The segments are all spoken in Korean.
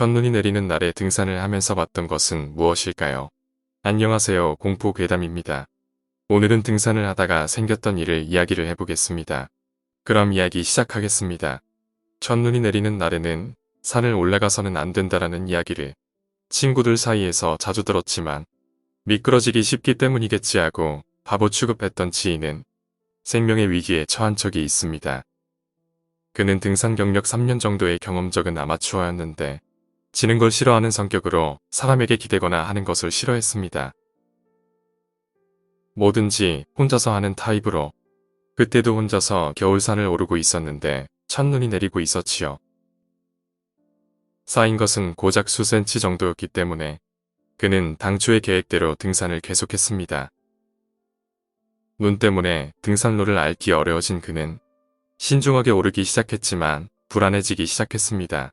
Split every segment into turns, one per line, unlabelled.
첫눈이 내리는 날에 등산을 하면서 봤던 것은 무엇일까요? 안녕하세요. 공포괴담입니다. 오늘은 등산을 하다가 생겼던 일을 이야기를 해보겠습니다. 그럼 이야기 시작하겠습니다. 첫눈이 내리는 날에는 산을 올라가서는 안 된다라는 이야기를 친구들 사이에서 자주 들었지만 미끄러지기 쉽기 때문이겠지 하고 바보 취급했던 지인은 생명의 위기에 처한 적이 있습니다. 그는 등산 경력 3년 정도의 경험적인 아마추어였는데 지는 걸 싫어하는 성격으로 사람에게 기대거나 하는 것을 싫어했습니다. 뭐든지 혼자서 하는 타입으로 그때도 혼자서 겨울산을 오르고 있었는데 첫눈이 내리고 있었지요. 쌓인 것은 고작 수센치 정도였기 때문에 그는 당초의 계획대로 등산을 계속했습니다. 눈 때문에 등산로를 앓기 어려워진 그는 신중하게 오르기 시작했지만 불안해지기 시작했습니다.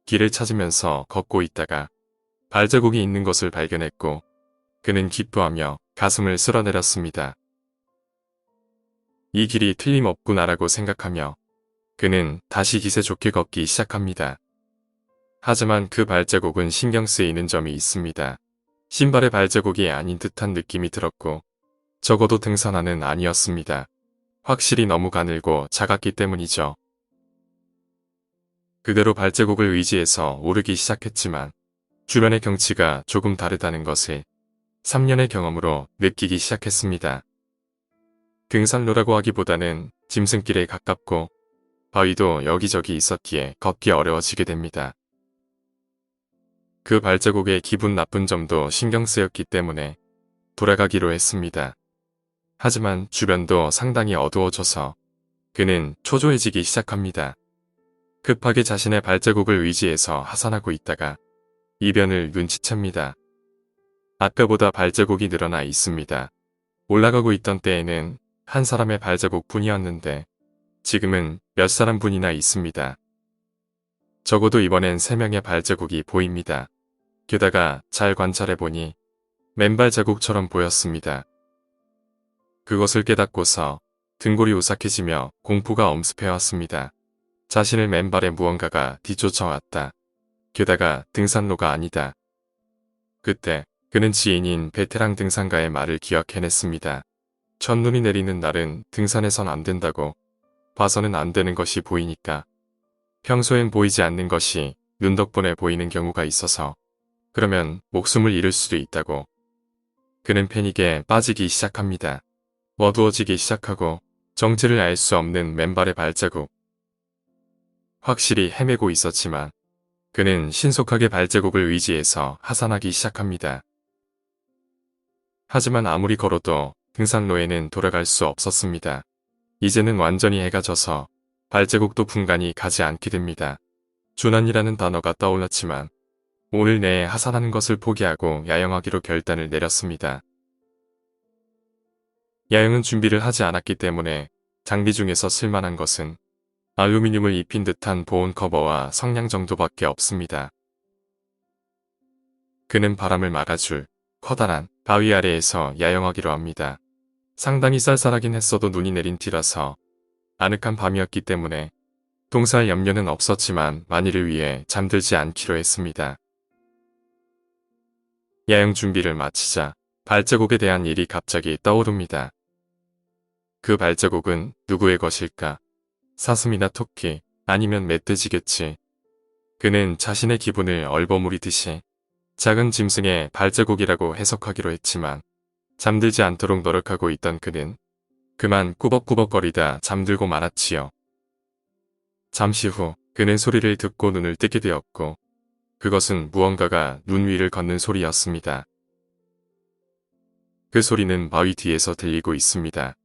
길을 찾으면서 걷고 있다가 발자국이 있는 것을 발견했고 그는 기뻐하며 가슴을 쓸어내렸습니다. 이 길이 틀림없구나라고 생각하며 그는 다시 기세 좋게 걷기 시작합니다. 하지만 그 발자국은 신경 쓰이는 점이 있습니다. 신발의 발자국이 아닌 듯한 느낌이 들었고 적어도 등산화는 아니었습니다. 확실히 너무 가늘고 작았기 때문이죠. 그대로 발자국을 의지해서 오르기 시작했지만 주변의 경치가 조금 다르다는 것을 3년의 경험으로 느끼기 시작했습니다. 등산로라고 하기보다는 짐승길에 가깝고 바위도 여기저기 있었기에 걷기 어려워지게 됩니다. 그 발자국의 기분 나쁜 점도 신경 쓰였기 때문에 돌아가기로 했습니다. 하지만 주변도 상당히 어두워져서 그는 초조해지기 시작합니다. 급하게 자신의 발자국을 의지해서 하산하고 있다가 이변을 눈치챕니다. 아까보다 발자국이 늘어나 있습니다. 올라가고 있던 때에는 한 사람의 발자국 뿐이었는데 지금은 몇 사람분이나 있습니다. 적어도 이번엔 3명의 발자국이 보입니다. 게다가 잘 관찰해보니 맨발 자국처럼 보였습니다. 그것을 깨닫고서 등골이 오싹해지며 공포가 엄습해왔습니다. 자신을 맨발에 무언가가 뒤쫓아왔다. 게다가 등산로가 아니다. 그때 그는 지인인 베테랑 등산가의 말을 기억해냈습니다. 첫눈이 내리는 날은 등산해선 안 된다고. 봐서는 안 되는 것이 보이니까. 평소엔 보이지 않는 것이 눈 덕분에 보이는 경우가 있어서 그러면 목숨을 잃을 수도 있다고. 그는 패닉에 빠지기 시작합니다. 어두워지기 시작하고 정체를 알 수 없는 맨발의 발자국. 확실히 헤매고 있었지만 그는 신속하게 발자국을 의지해서 하산하기 시작합니다. 하지만 아무리 걸어도 등산로에는 돌아갈 수 없었습니다. 이제는 완전히 해가 져서 발자국도 분간이 가지 않게 됩니다. 준환이라는 단어가 떠올랐지만 오늘 내에 하산하는 것을 포기하고 야영하기로 결단을 내렸습니다. 야영은 준비를 하지 않았기 때문에 장비 중에서 쓸만한 것은 알루미늄을 입힌 듯한 보온 커버와 성냥 정도밖에 없습니다. 그는 바람을 막아줄 커다란 바위 아래에서 야영하기로 합니다. 상당히 쌀쌀하긴 했어도 눈이 내린 뒤라서 아늑한 밤이었기 때문에 동사할 염려는 없었지만 만일을 위해 잠들지 않기로 했습니다. 야영 준비를 마치자 발자국에 대한 일이 갑자기 떠오릅니다. 그 발자국은 누구의 것일까? 사슴이나 토끼 아니면 멧돼지겠지. 그는 자신의 기분을 얼버무리듯이 작은 짐승의 발자국이라고 해석하기로 했지만 잠들지 않도록 노력하고 있던 그는 그만 꾸벅꾸벅거리다 잠들고 말았지요. 잠시 후 그는 소리를 듣고 눈을 뜨게 되었고 그것은 무언가가 눈 위를 걷는 소리였습니다. 그 소리는 바위 뒤에서 들리고 있습니다.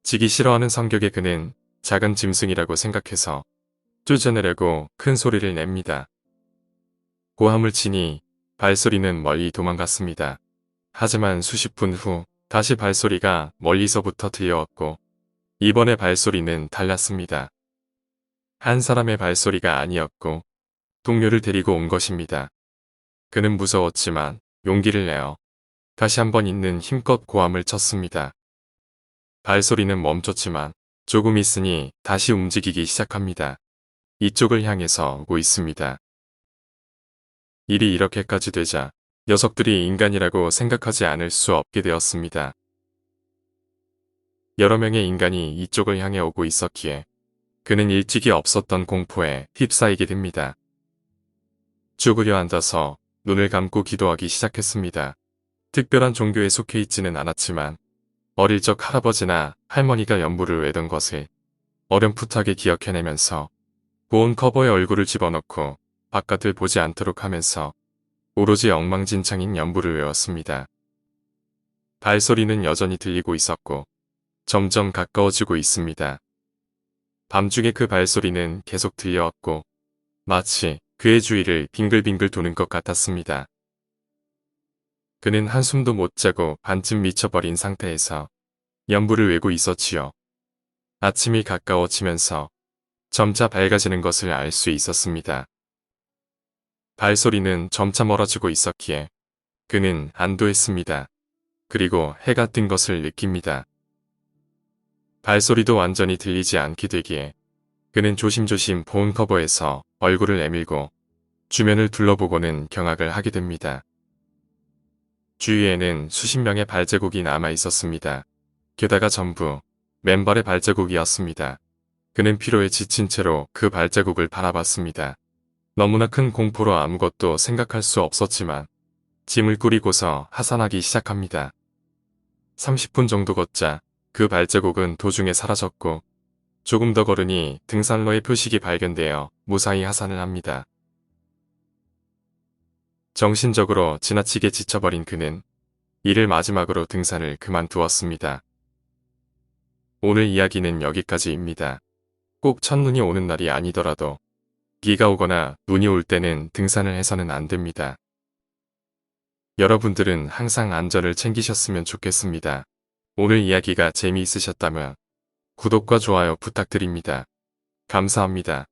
지기 싫어하는 성격의 그는 작은 짐승이라고 생각해서 쫓아내려고 큰 소리를 냅니다. 고함을 치니 발소리는 멀리 도망갔습니다. 하지만 수십 분 후 다시 발소리가 멀리서부터 들려왔고 이번에 발소리는 달랐습니다. 한 사람의 발소리가 아니었고 동료를 데리고 온 것입니다. 그는 무서웠지만 용기를 내어 다시 한번 있는 힘껏 고함을 쳤습니다. 발소리는 멈췄지만 조금 있으니 다시 움직이기 시작합니다. 이쪽을 향해서 오고 있습니다. 일이 이렇게까지 되자 녀석들이 인간이라고 생각하지 않을 수 없게 되었습니다. 여러 명의 인간이 이쪽을 향해 오고 있었기에 그는 일찍이 없었던 공포에 휩싸이게 됩니다. 죽으려 앉아서 눈을 감고 기도하기 시작했습니다. 특별한 종교에 속해 있지는 않았지만 어릴 적 할아버지나 할머니가 연부를 외던 것을 어렴풋하게 기억해내면서 보온 커버에 얼굴을 집어넣고 바깥을 보지 않도록 하면서 오로지 엉망진창인 연부를 외웠습니다. 발소리는 여전히 들리고 있었고 점점 가까워지고 있습니다. 밤중에 그 발소리는 계속 들려왔고 마치 그의 주위를 빙글빙글 도는 것 같았습니다. 그는 한숨도 못 자고 반쯤 미쳐버린 상태에서 연부를 외고 있었지요. 아침이 가까워지면서 점차 밝아지는 것을 알 수 있었습니다. 발소리는 점차 멀어지고 있었기에 그는 안도했습니다. 그리고 해가 뜬 것을 느낍니다. 발소리도 완전히 들리지 않게 되기에 그는 조심조심 보온 커버에서 얼굴을 내밀고 주변을 둘러보고는 경악을 하게 됩니다. 주위에는 수십 명의 발자국이 남아 있었습니다. 게다가 전부 맨발의 발자국이었습니다. 그는 피로에 지친 채로 그 발자국을 바라봤습니다. 너무나 큰 공포로 아무것도 생각할 수 없었지만 짐을 꾸리고서 하산하기 시작합니다. 30분 정도 걷자 그 발자국은 도중에 사라졌고 조금 더 걸으니 등산로의 표식이 발견되어 무사히 하산을 합니다. 정신적으로 지나치게 지쳐버린 그는 이를 마지막으로 등산을 그만두었습니다. 오늘 이야기는 여기까지입니다. 꼭 첫눈이 오는 날이 아니더라도 비가 오거나 눈이 올 때는 등산을 해서는 안 됩니다. 여러분들은 항상 안전을 챙기셨으면 좋겠습니다. 오늘 이야기가 재미있으셨다면 구독과 좋아요 부탁드립니다. 감사합니다.